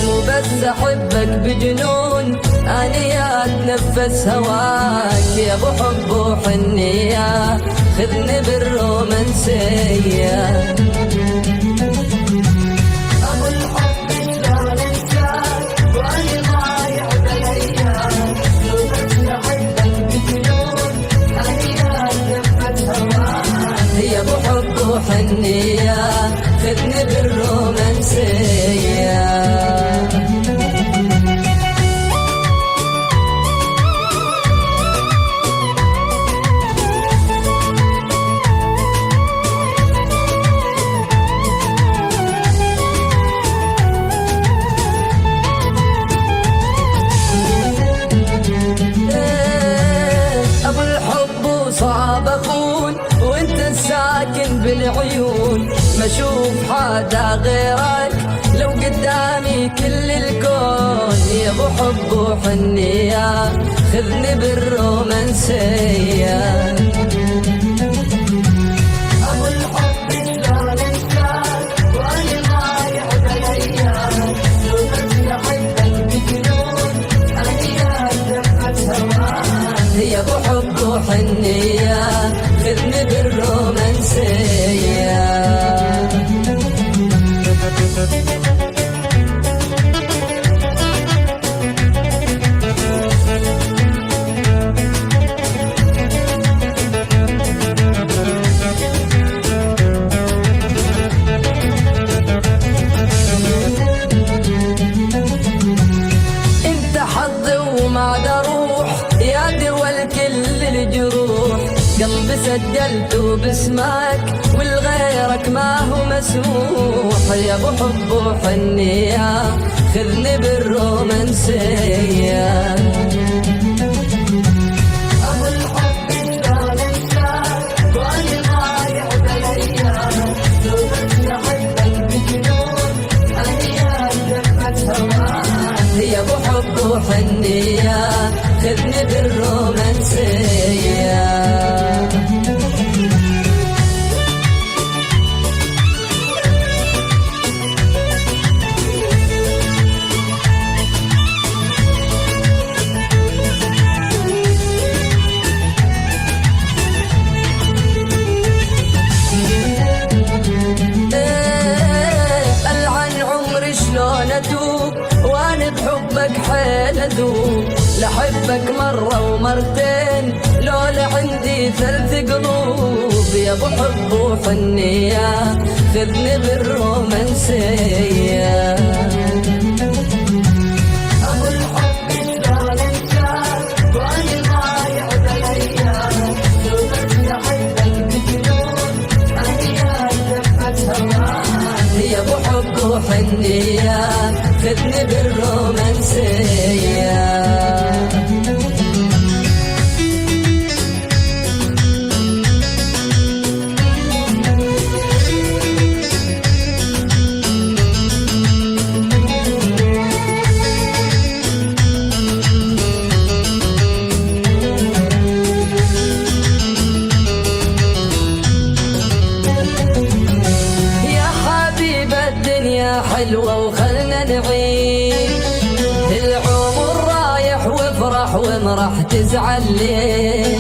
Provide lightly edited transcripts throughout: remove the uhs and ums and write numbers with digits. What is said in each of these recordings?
مو بس احبك بجنون، اني اتنفس هواك يا ابو حب وحنيه، خذني بالرومانسيه. يا ابو حب وحنيه خذني بالرومانسيه. ابو الحب وصعب اخون وانت الساكن بالعيون، ما اشوف حدا غيرك لو قدامي كل الكون. يا ابو حب وحنيه خذني بالرومانسيه. ابو الحب شلون انساك وانا ضايع بالايام، لو بس احبك بجنون اني اتنفس هواك. يا ابو حب وحنيه خذني بالرومانسيه. انت حظي وما اروح يا دول كل الجروح، قلبي سجلته باسمك والغيرك ما هو مسموح. يا ابو حب وحنيه خذني بالرومانسيه. ابو الحب شلون انساك وانا ضايع بالايام، لو بس احبك بجنون اني اتنفس هواك. يا ابو حب وحنيه خذني بالرومانسيه. وانا بحبك حيل ادوب، لحبك مرة ومرتين لولا عندي ثلث قلوب. يا ابو حب وحنيه خذني بالرومانسيه. ابو الحب شلون انساك وانا ضايع بالايام، لو بس احبك بجنون اني اتنفس هواك. يا ابو حب وحنيه خذني بالرومانسيه. يا حبيب الدنيا حلوه وخلنا نعيش، العمر رايح وافرح ومرح تزعل ليه.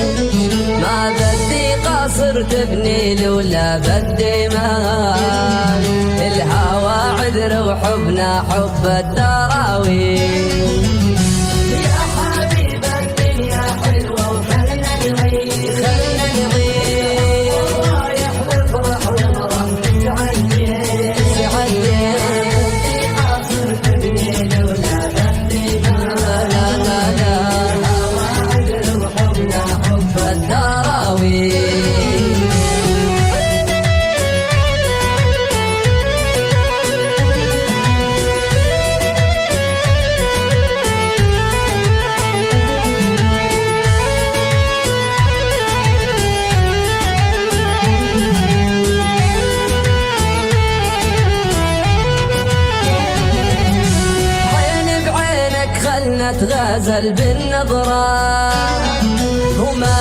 ما بدي قصر تبني لولا بدي مال، الهوى عذر وحبنا حب الدراويش. يا حبيب الدنيا حلوه وخلنا نعيش، خلنا نعيش، رايح وافرح ومرح تزعل ليه. نتغازل بالنظرة وما